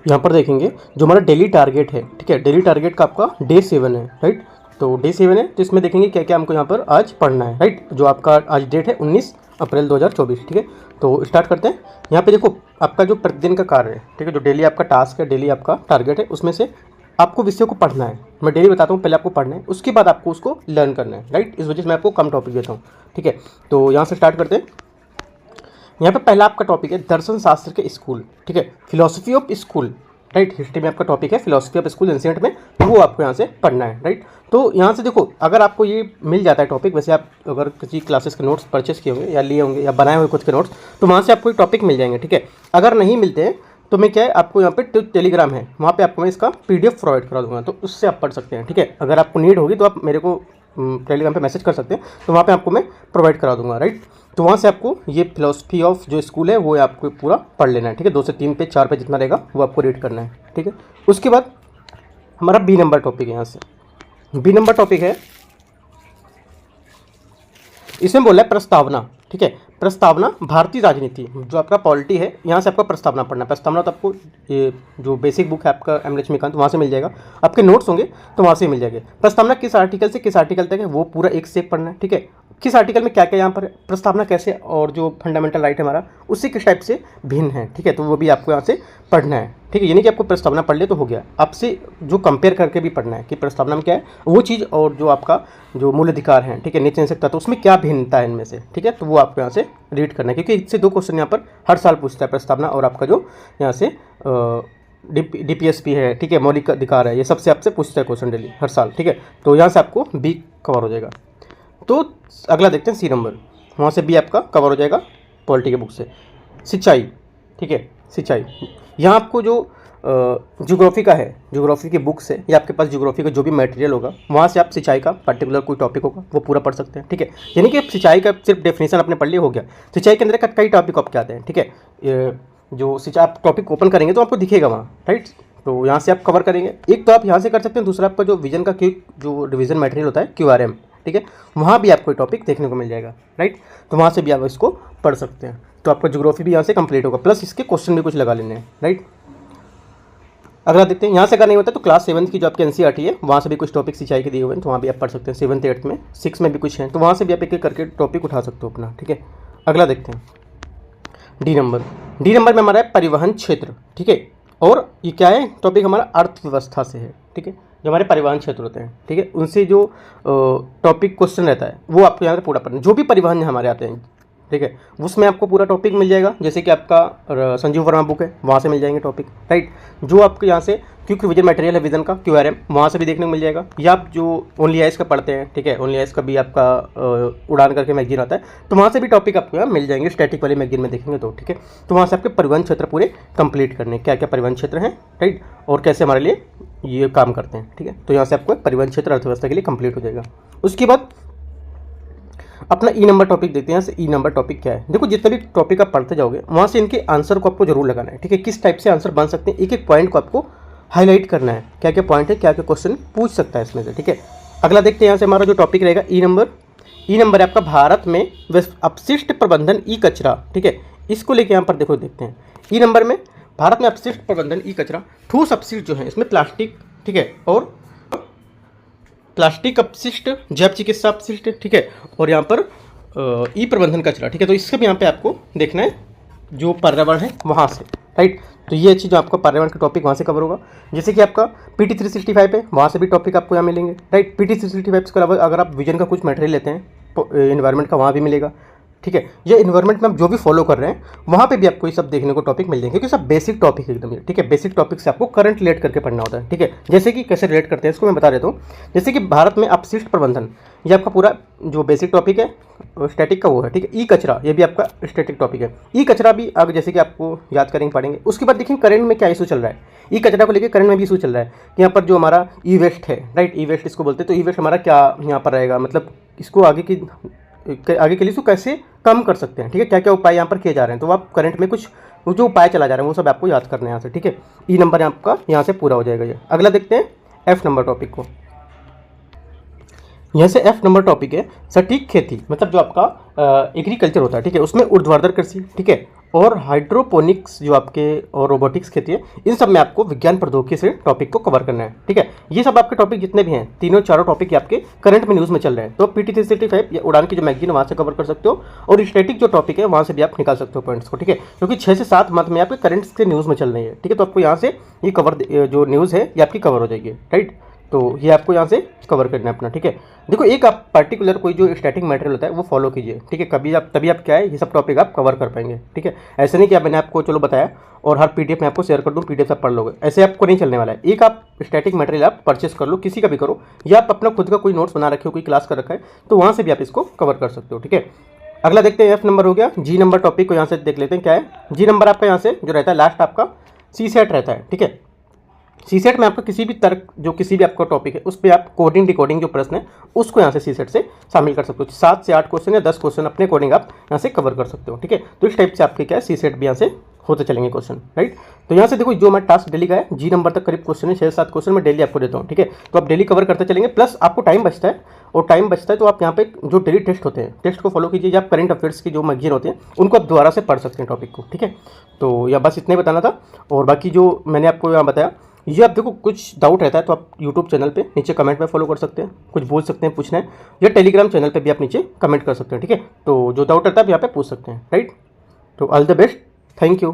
यहाँ पर देखेंगे जो हमारा डेली टारगेट है, ठीक है, डेली टारगेट का आपका डे 7 है, राइट। तो डे 7 है, तो इसमें देखेंगे क्या क्या हमको यहाँ पर आज पढ़ना है, राइट। जो आपका आज डेट है 19 अप्रैल 2024, ठीक है। तो स्टार्ट करते हैं। यहाँ पे देखो आपका जो प्रतिदिन का कार्य है, ठीक है, जो डेली आपका टास्क है, डेली आपका टारगेट है, उसमें से आपको विषय को पढ़ना है। मैं डेली बताता हूँ, पहले आपको पढ़ना है, उसके बाद आपको उसको लर्न करना है, राइट। इस वजह से मैं आपको कम टॉपिक देता हूँ, ठीक है। तो यहाँ से स्टार्ट करते हैं। यहाँ पे पहला आपका टॉपिक है दर्शन शास्त्र के स्कूल, ठीक है, philosophy of school, right. History में आपका टॉपिक है फिलोसफी ऑफ स्कूल एंशिएंट में, तो वो आपको यहाँ से पढ़ना है, राइट। तो यहाँ से देखो, अगर आपको ये मिल जाता है टॉपिक, वैसे आप अगर किसी क्लासेस के नोट्स परचेस किए होंगे या लिए होंगे या बनाए हुए खुद के नोट्स, तो वहाँ से आपको एक टॉपिक मिल जाएंगे, ठीक है। अगर नहीं मिलते हैं तो मैं क्या है, आपको यहाँ पे टेलीग्राम है, वहाँ पे आपको मैं इसका PDF प्रोवाइड करा दूँगा, तो उससे आप पढ़ सकते हैं, ठीक है। अगर आपको नीड होगी तो आप मेरे को टेलीग्राम पे मैसेज कर सकते हैं, तो वहाँ पे आपको मैं प्रोवाइड करा दूँगा, राइट। तो वहाँ से आपको ये फिलोसफी ऑफ जो स्कूल है वो आपको पूरा पढ़ लेना है, ठीक है। 2 से 3 पेज 4 पेज जितना रहेगा वो आपको रीड करना है, ठीक है। उसके बाद हमारा B नंबर टॉपिक है। यहाँ से B नंबर टॉपिक है, इसमें बोला है प्रस्तावना, ठीक है। प्रस्तावना भारतीय राजनीति, जो आपका पॉलिटी है, यहाँ से आपका प्रस्तावना पढ़ना है। प्रस्तावना तो आपको ये जो बेसिक बुक है आपका M लक्ष्मीकांत, वहाँ से मिल जाएगा। आपके नोट्स होंगे तो वहाँ से मिल जाएंगे। प्रस्तावना किस आर्टिकल से किस आर्टिकल तक है वो पूरा एक से एक पढ़ना है, ठीक है। किस आर्टिकल में क्या क्या यहाँ पर प्रस्तावना कैसे, और जो फंडामेंटल राइट है हमारा उससे किस टाइप से भिन्न है, ठीक है। तो वो भी आपको यहाँ से पढ़ना है, ठीक है। ये नहीं कि आपको प्रस्तावना पढ़ ले तो हो गया, आपसे जो कंपेयर करके भी पढ़ना है कि प्रस्तावना में क्या है वो चीज़, और जो आपका जो मूल अधिकार है, ठीक है, नीति निषेध तत्व, उसमें क्या भिन्नता है इनमें से, ठीक है। तो वो आपको यहाँ से रीड करना है, क्योंकि इससे 2 क्वेश्चन यहाँ पर हर साल पूछता है, प्रस्तावना और आपका जो यहाँ से DPSP है, ठीक है, मौलिक अधिकार है, ये सबसे आपसे पूछता है क्वेश्चन डेली हर साल, ठीक है। तो यहाँ से आपको B कवर हो जाएगा। तो अगला देखते हैं C नंबर, वहाँ से B आपका कवर हो जाएगा पॉलिटी के बुक से। सिंचाई, ठीक है, सिंचाई, यहाँ आपको जो ज्योग्राफी का है, ज्योग्राफी की बुक से या आपके पास ज्योग्राफी का जो भी मटेरियल होगा वहाँ से आप सिंचाई का पर्टिकुलर कोई टॉपिक होगा वो पूरा पढ़ सकते हैं, ठीक है। यानी कि सिंचाई का सिर्फ डेफिनेशन आपने पढ़ लिया हो गया। सिंचाई के अंदर का कई टॉपिक आपके आते हैं, ठीक है। जो सिंचाई आप टॉपिक ओपन करेंगे तो आपको दिखेगा वहाँ, राइट। तो यहाँ से आप कवर करेंगे। एक तो आप यहाँ से कर सकते हैं, दूसरा आपका जो विजन का जो रिविजन मटेरियल होता है QRM, ठीक है, वहाँ भी आपको टॉपिक देखने को मिल जाएगा, राइट। तो वहाँ से भी आप इसको पढ़ सकते हैं। तो आपका ज्योग्राफी भी यहाँ से कंप्लीट होगा, प्लस इसके क्वेश्चन भी कुछ लगा लेने हैं, राइट। अगला देखते हैं। यहाँ से अगर नहीं होता तो क्लास 7 की जो आपकी NCERT है वहाँ से भी कुछ टॉपिक सिंचाई के दिए हुए हैं, तो वहाँ भी आप पढ़ सकते हैं। 7th 8th में 6 में भी कुछ हैं, तो वहाँ से भी आप एक एक करके टॉपिक उठा सकते हो अपना, ठीक है। अगला देखते हैं D नंबर में हमारा है परिवहन क्षेत्र, ठीक है। और ये क्या है टॉपिक, हमारा अर्थव्यवस्था से है, ठीक है। जो हमारे परिवहन क्षेत्र होते हैं, ठीक है, उनसे जो टॉपिक क्वेश्चन रहता है वो आपको यहाँ से पूरा पढ़ना है। जो भी परिवहन हमारे आते हैं, ठीक है, उसमें आपको पूरा टॉपिक मिल जाएगा। जैसे कि आपका संजीव वर्मा बुक है, वहाँ से मिल जाएंगे टॉपिक, राइट। जो आपको यहाँ से क्योंकि विजन मटेरियल है विजन का QRM, वहाँ से भी देखने को मिल जाएगा। या आप जो ओनली आइस का पढ़ते हैं, ठीक है, ओनली आइस का भी आपका उड़ान करके मैगजीन आता है, तो वहाँ से भी टॉपिक आपको यहाँ मिल जाएंगे। स्टैटिक वाले मैगजीन में देखेंगे तो, ठीक है। तो वहाँ से आपके परिवहन क्षेत्र पूरे कंप्लीट करने, क्या क्या परिवहन क्षेत्र हैं, राइट, और कैसे हमारे लिए ये काम करते हैं, ठीक है। तो यहाँ से आपको परिवहन क्षेत्र अर्थव्यवस्था के लिए कंप्लीट हो जाएगा। उसके बाद अपना E नंबर टॉपिक देखते हैं। यहाँ से E नंबर टॉपिक क्या है, देखो जितना भी टॉपिक आप पढ़ते जाओगे वहाँ से इनके आंसर को आपको जरूर लगाना है, ठीक है। किस टाइप से आंसर बन सकते हैं, एक एक पॉइंट को आपको हाईलाइट करना है, क्या क्या पॉइंट है, क्या क्या क्वेश्चन पूछ सकता है इसमें से, ठीक है। अगला देखते हैं। यहाँ से हमारा जो टॉपिक रहेगा E नंबर है आपका भारत में अपशिष्ट प्रबंधन कचरा, ठीक है। इसको लेके यहाँ पर देखो देखते हैं E नंबर में भारत में अपशिष्ट प्रबंधन कचरा, ठोस अपशिष्ट जो है इसमें प्लास्टिक, ठीक है, और प्लास्टिक अपशिष्ट, जैव चिकित्सा अपशिष्ट, ठीक है, और यहाँ पर प्रबंधन कचरा, ठीक है। तो इससे भी यहाँ पे आपको देखना है जो पर्यावरण है वहाँ से, राइट। तो ये चीज़ जो आपका पर्यावरण का टॉपिक वहाँ से कवर होगा। जैसे कि आपका PT 365 है, वहाँ से भी टॉपिक आपको यहाँ मिलेंगे, राइट। PT 365 के अलावा अगर आप विजन का कुछ मटेरियल लेते हैं तो एनवायरनमेंट का वहाँ भी मिलेगा, ठीक है। ये इन्वायरमेंट में आप जो भी फॉलो कर रहे हैं वहाँ पे भी आपको ये सब देखने को टॉपिक मिल जाएंगे, क्योंकि सब बेसिक टॉपिक है एकदम, ठीक है। बेसिक टॉपिक से आपको करंट रिलेट करके पढ़ना होता है, ठीक है। जैसे कि कैसे रिलेट करते हैं इसको मैं बता देता हूँ। जैसे कि भारत में अपशिष्ट प्रबंधन, ये आपका पूरा जो बेसिक टॉपिक है स्टैटिक का वो है, ठीक है। कचरा, ये भी आपका स्टैटिक टॉपिक है। कचरा भी आगे जैसे कि आपको याद करेंगे पढ़ेंगे। उसके बाद देखेंगे करंट में क्या इशू चल रहा है। कचरा को लेकर करंट में भी इशू चल रहा है कि यहाँ पर जो हमारा वेस्ट है, राइट, वेस्ट इसको बोलते हैं। तो वेस्ट हमारा क्या यहाँ पर रहेगा, मतलब इसको आगे के लिए इसको कैसे कम कर सकते हैं, ठीक है, क्या क्या उपाय यहाँ पर किए जा रहे हैं। तो आप करंट में कुछ जो उपाय चला जा रहे हैं वो सब आपको याद करना है यहाँ से, ठीक है। E नंबर आपका यहाँ से पूरा हो जाएगा ये। अगला देखते हैं F नंबर टॉपिक को। यहाँ से F नंबर टॉपिक है सटीक खेती, मतलब जो आपका एग्रीकल्चर होता है, ठीक है, उसमें ऊर्ध्वाधर कृषि, ठीक है, और हाइड्रोपोनिक्स जो आपके और रोबोटिक्स खेती है, इन सब में आपको विज्ञान प्रौद्योगिकी से टॉपिक को कवर करना है, ठीक है। ये सब आपके टॉपिक जितने भी हैं, तीनों चारों टॉपिक आपके करंट में न्यूज़ में चल रहे हैं, तो PT 365 या उड़ान की जो मैगजीन है वहाँ से कवर कर सकते हो, और स्टैटिक जो टॉपिक है वहाँ से भी आप निकाल सकते हो पॉइंट्स को, ठीक है, क्योंकि 6 से 7 मंथ में आपके करंट्स के न्यूज़ में चल रही है, ठीक है। तो आपको यहाँ से ये कवर जो न्यूज़ है ये आपकी कवर हो जाएगी, राइट। तो ये आपको यहाँ से कवर करना है अपना, ठीक है। देखो एक आप पर्टिकुलर कोई जो स्टैटिक मटेरियल होता है वो फॉलो कीजिए, ठीक है, कभी आप तभी आप क्या है ये सब टॉपिक आप कवर कर पाएंगे, ठीक है। ऐसे नहीं कि मैंने आपको चलो बताया और हर PDF में आपको शेयर कर दूँ, PDF आप पढ़ लोगे, ऐसे आपको नहीं चलने वाला है। एक आप स्टैटिक मटेरियल आप परचेस कर लो, किसी का भी करो, या आप अपना खुद का कोई नोट्स बना रखे हो, कोई क्लास कर रखा है, तो वहाँ से भी आप इसको कवर कर सकते हो, ठीक है। अगला देखते हैं F नंबर हो गया, G नंबर टॉपिक को यहाँ से देख लेते हैं क्या है। G नंबर आपका यहाँ से जो रहता है लास्ट आपका CSET रहता है, ठीक है। CSET में आपका किसी भी तर्क जो किसी भी आपका टॉपिक है उस पर आप कोडिंग डिकोडिंग जो प्रश्न है उसको यहाँ से CSET से शामिल कर सकते हो। 7 से 8 क्वेश्चन या 10 क्वेश्चन अपने अकॉर्डिंग आप यहाँ से कवर कर सकते हो, ठीक है। तो इस टाइप से आपके क्या है CSET भी यहाँ से होते चलेंगे क्वेश्चन, राइट। तो यहाँ से देखो जो मैं टास्क डेली का है, G नंबर तक करीब क्वेश्चन है, 6-7 क्वेश्चन मैं डेली आपको देता हूँ, ठीक है। तो आप डेली कवर करते चलेंगे, प्लस आपको टाइम बचता है, और टाइम बचता है तो आप यहाँ पे जो डेली टेस्ट होते हैं टेस्ट को फॉलो कीजिए, या आप करंट अफेयर्स की जो मैगजीन होते हैं उनको आप दोबारा से पढ़ सकते हैं टॉपिक को, ठीक है। तो या बस इतना ही बताना था, और बाकी जो मैंने आपको यहाँ बताया, ये आप देखो कुछ डाउट रहता है तो आप यूट्यूब चैनल पे नीचे कमेंट में फॉलो कर सकते हैं, कुछ बोल सकते हैं, पूछना है, या टेलीग्राम चैनल पे भी आप नीचे कमेंट कर सकते हैं, ठीक है। तो जो डाउट रहता है आप यहाँ पे पूछ सकते हैं, राइट। तो all the best, thank you.